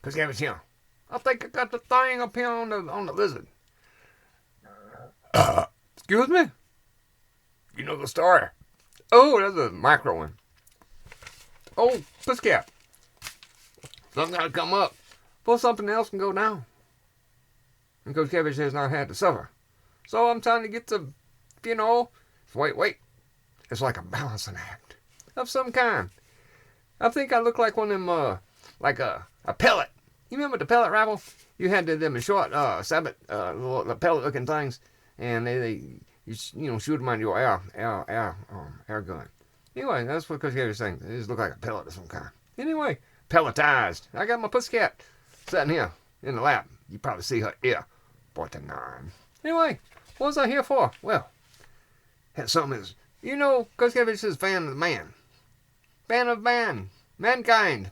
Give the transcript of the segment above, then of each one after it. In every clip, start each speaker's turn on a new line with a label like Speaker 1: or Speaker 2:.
Speaker 1: Cause Cabbage here. I think I got the thing up here on the lizard. Excuse me? You know the story. Oh, that's a micro one. Oh, Pussycat. Something gotta come up before something else can go down. And Coach Cabbage has not had to suffer. So I'm trying to get to, wait. It's like a balancing act of some kind. I think I look like one of them, like a pellet. You remember the pellet rifle? You had them short, sabot, little pellet looking things, and you shoot them on your air gun. Anyway, that's what Coach Gary was saying. They just look like a pellet of some kind. Anyway, pelletized. I got my pussycat sitting here in the lap. You probably see her ear. 49. Anyway, what was I here for? Well, had something is, Coach Gary is fan of the man. Fan of mankind.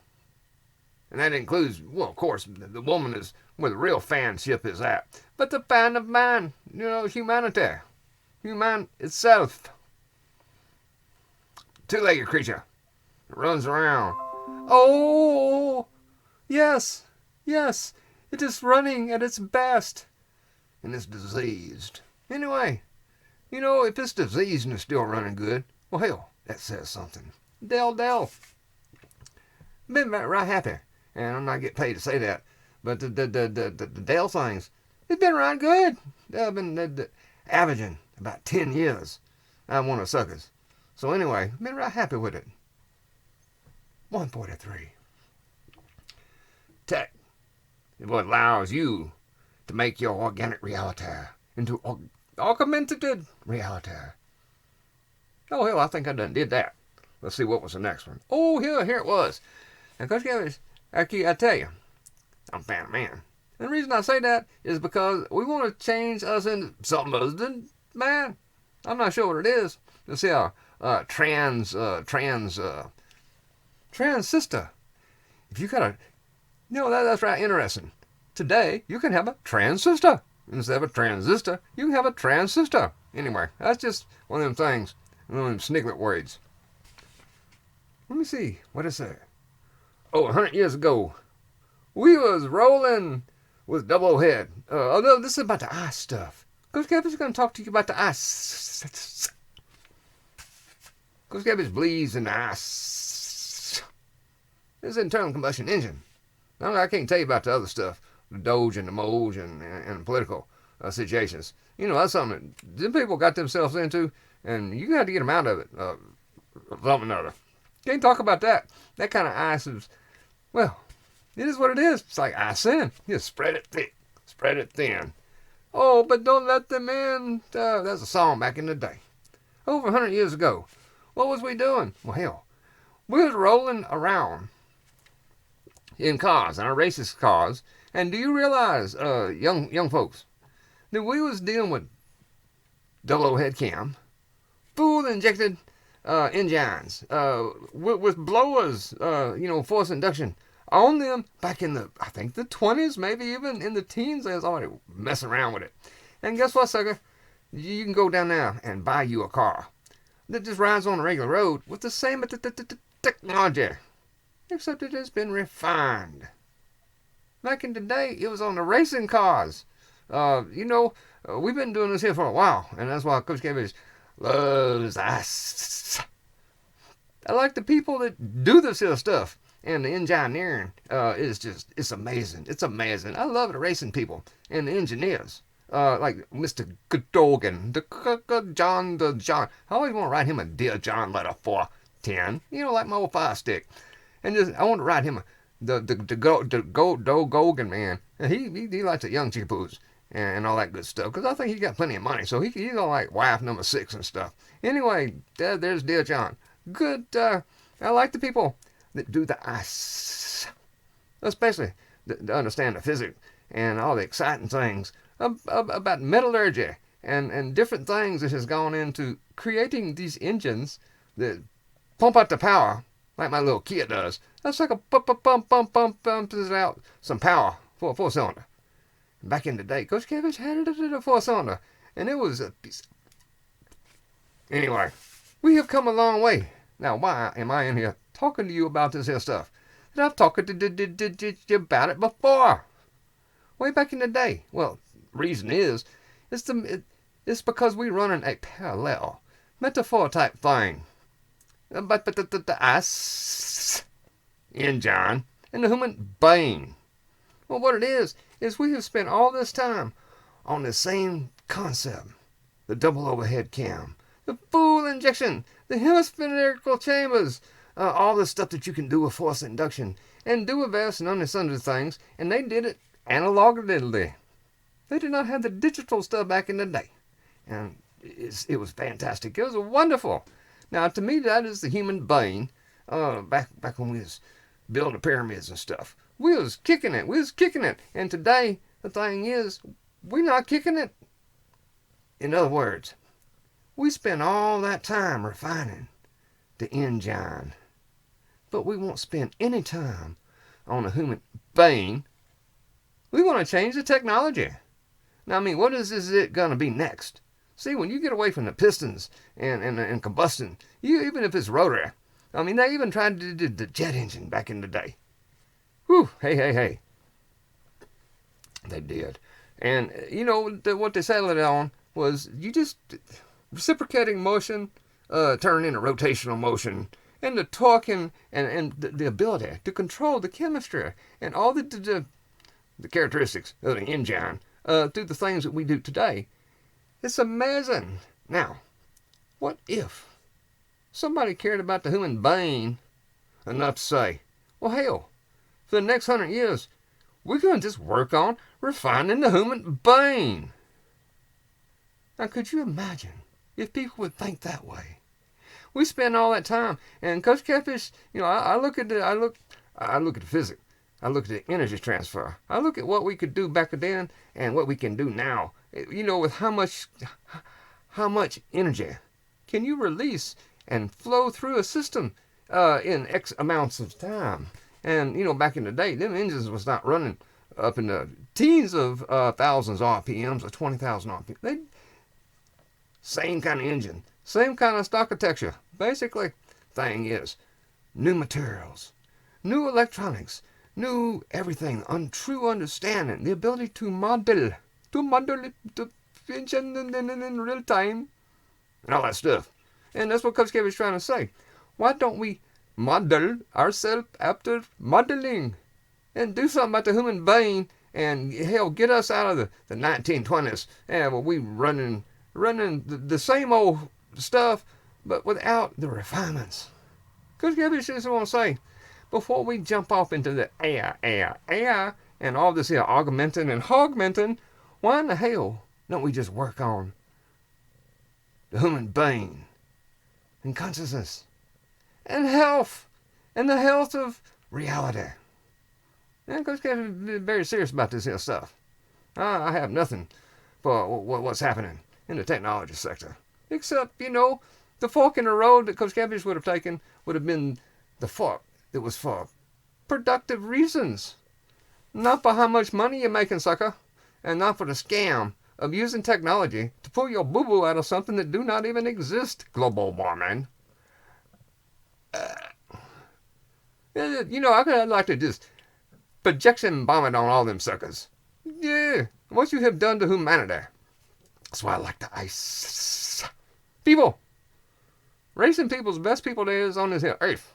Speaker 1: And that includes, well, of course, the woman is where the real fanship is at. But the fan of man, humanity. Human itself. Two-legged creature. It runs around. Oh, yes. It is running at its best. And it's diseased. Anyway, if it's diseased and it's still running good, well, hell, that says something. Dell. Been right happy. And I'm not getting paid to say that. But the Dell things, it's been running good. They've been averaging about 10 years. I'm one of the suckers. So anyway, been right happy with it. 143. Tech is what allows you to make your organic reality into augmented reality. Oh, hell, I think I done did that. Let's see what was the next one. Oh, here it was. Now, Coach Gavin, I tell you, I'm a fan of man. And the reason I say that is because we want to change us into something other than man. I'm not sure what it is. Let's see how trans sister. If you got a, that's right, interesting. Today, you can have a trans sister. Instead of a transistor, you can have a trans sister. Anyway, that's just one of them things, one of them sniglet words. Let me see, what is that? Oh, 100 years ago, we was rolling with double head. No, this is about the ice stuff. Coach Gavin's going to talk to you about the ice. Coach Gavin's bleeds in the ice. This is an internal combustion engine. Now, I can't tell you about the other stuff, the Doge and the Moj and political situations. That's something that them people got themselves into, and you got to get them out of it. Something or other. Can't talk about that. That kind of ice is, well, it is what it is. It's like ice in. You spread it thick, spread it thin. Oh, but don't let them in. That's a song back in the day. Over 100 years ago. What was we doing? Well, hell, we was rolling around in cars, in our racist cars. And do you realize, young folks, that we was dealing with double head cam, fuel injected engines, with blowers, force induction on them back in the 20s, maybe even in the teens. They was already messing around with it. And guess what, sucker? You can go down there and buy you a car that just rides on the regular road with the same technology, except it has been refined. Back in the day, it was on the racing cars. We've been doing this here for a while, and that's why Coach Cabbage loves us. I like the people that do this here stuff, and the engineering it's amazing. It's amazing. I love the racing people and the engineers, like Mr. Godogan, the John. I always want to write him a Dear John letter 410, like my old fire stick, and I want to write him the Gogan man. And he likes the young chickapoos and all that good stuff, because I think he's got plenty of money, so he's gonna like wife number 6 and stuff. Anyway, there's Dear John. Good. I like the people that do the ice, especially that understand the physics and all the exciting things about metallurgy and different things that has gone into creating these engines that pump out the power like my little Kia does. That's like a pumps out some power for a 4-cylinder. Back in the day, Coach Cabbage had it at a 4-cylinder, and it was a piece. Anyway, we have come a long way. Now, why am I in here talking to you about this here stuff? that I've talked to you about it before, way back in the day. Well, reason is, it's because we running a parallel metaphor type thing. But the ice engine and the human brain. Well, what it is we have spent all this time on the same concept. The double overhead cam, the full injection, the hemispherical chambers, all the stuff that you can do with force induction, and do with vast and unsundry things, and they did it analogically. They did not have the digital stuff back in the day. And it was fantastic. It was wonderful. Now, to me, that is the human brain. Back when we was building the pyramids and stuff, we was kicking it. And today, the thing is, we're not kicking it. In other words, we spend all that time refining the engine, but we won't spend any time on the human brain. We want to change the technology. Now, I mean, what is it going to be next? See, when you get away from the pistons and combustion, even if it's rotary, I mean, they even tried to do the jet engine back in the day. Whew, hey. They did. And, what they settled it on was you just reciprocating motion turn into rotational motion, and the torque and the ability to control the chemistry and all the characteristics of the engine through the things that we do today. It's amazing. Now, what if somebody cared about the human brain enough to say, well, hell, for the next 100 years, we're going to just work on refining the human brain. Now, could you imagine if people would think that way? We spend all that time, and Coach Catfish, I look at the physics. I look at the energy transfer. I look at what we could do back then and what we can do now. With how much energy can you release and flow through a system in X amounts of time? And, back in the day, them engines was not running up in the teens of thousands RPMs or 20,000 RPMs. Same kind of engine, same kind of stock architecture. Basically, thing is, new materials, new electronics, new everything, true understanding, the ability to model it, to engine in real time, and all that stuff. And that's what Coach Kev is trying to say. Why don't we model ourselves after modeling and do something about the human brain and, hell, get us out of the 1920s where we running the same old stuff, but without the refinements. Coach Kev just want to say, before we jump off into the AI, and all this here augmenting and hogmenting, why in the hell don't we just work on the human brain and consciousness and health and the health of reality? And Coach Kevin is very serious about this here stuff. I have nothing for what's happening in the technology sector, except, the fork in the road that Coach Cabbage would have taken would have been the fork that was for productive reasons. Not for how much money you're making, sucker, and not for the scam of using technology to pull your boo-boo out of something that do not even exist, global warming. I'd like to just projection bomb it on all them suckers. Yeah, what you have done to humanity. That's why I like the ice. People. Racing people's the best people there is on this here earth.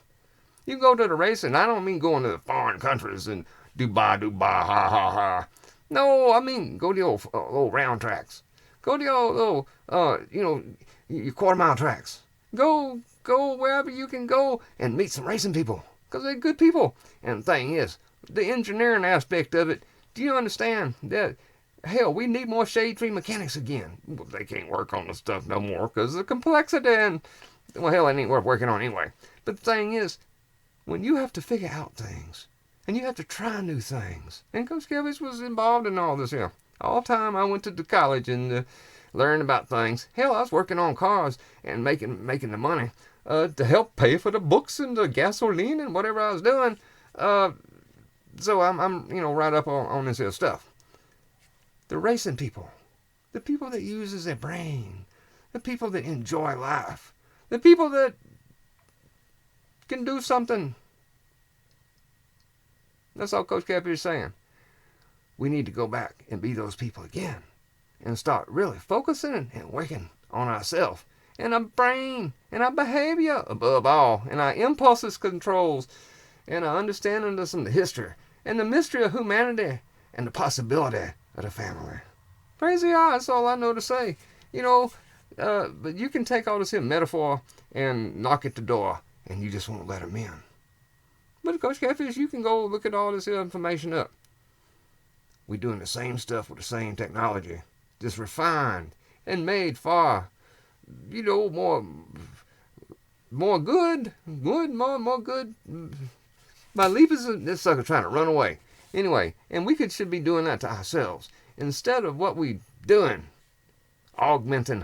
Speaker 1: You go to the race, and I don't mean going to the foreign countries and Dubai, ha, ha, ha. No, I mean go to the old round tracks. Go to your your quarter-mile tracks. Go wherever you can go and meet some racing people, because they're good people. And the thing is, the engineering aspect of it, do you understand that, hell, we need more shade tree mechanics again. Well, they can't work on the stuff no more because of the complexity and, well, hell, it ain't worth working on anyway. But the thing is, when you have to figure out things, and you have to try new things, and Coach Kevis was involved in all this here. All the time I went to the college and learned about things. Hell, I was working on cars and making the money to help pay for the books and the gasoline and whatever I was doing. So I'm right up on this here stuff. The racing people, the people that uses their brain, the people that enjoy life, the people that can do something That's all Coach Catfish is saying. We need to go back and be those people again and start really focusing and working on ourselves and our brain and our behavior above all and our impulses controls and our understanding of some of the history and the mystery of humanity and the possibility of the family. Crazy eye, that's all I know to say. But you can take all this here metaphor and knock at the door and you just won't let them in. But Coach Catfish, you can go look at all this here information up. We're doing the same stuff with the same technology, just refined and made far, more good. My leap is this sucker trying to run away. Anyway, and we should be doing that to ourselves instead of what we doing, augmenting,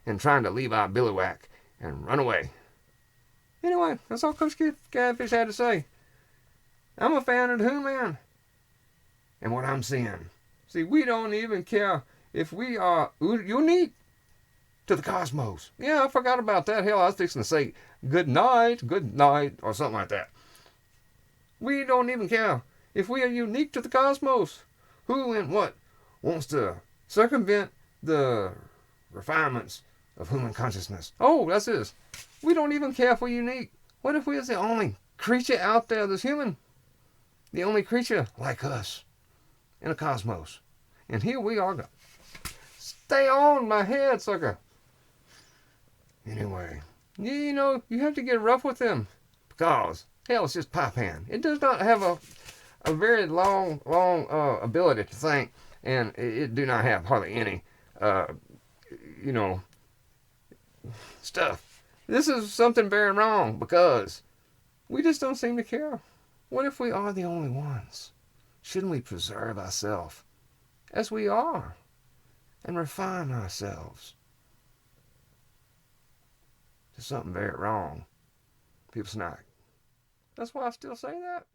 Speaker 1: and trying to leave our billywhack and run away. Anyway, that's all Coach Catfish had to say. I'm a fan of the Who Man. And what I'm seeing. See, we don't even care if we are unique to the cosmos. Yeah, I forgot about that. Hell, I was fixing to say good night, or something like that. We don't even care if we are unique to the cosmos. Who and what wants to circumvent the refinements of human consciousness? Oh, that's this. We don't even care if we're unique. What if we're the only creature out there that's human? The only creature like us in the cosmos. And here we are. Stay on my head, sucker. Anyway, you have to get rough with them. Because, hell, it's just pop hand. It does not have a very long ability to think. And it do not have hardly any, stuff. This is something very wrong because we just don't seem to care. What if we are the only ones? Shouldn't we preserve ourselves as we are and refine ourselves? There's something very wrong. People snack. That's why I still say that.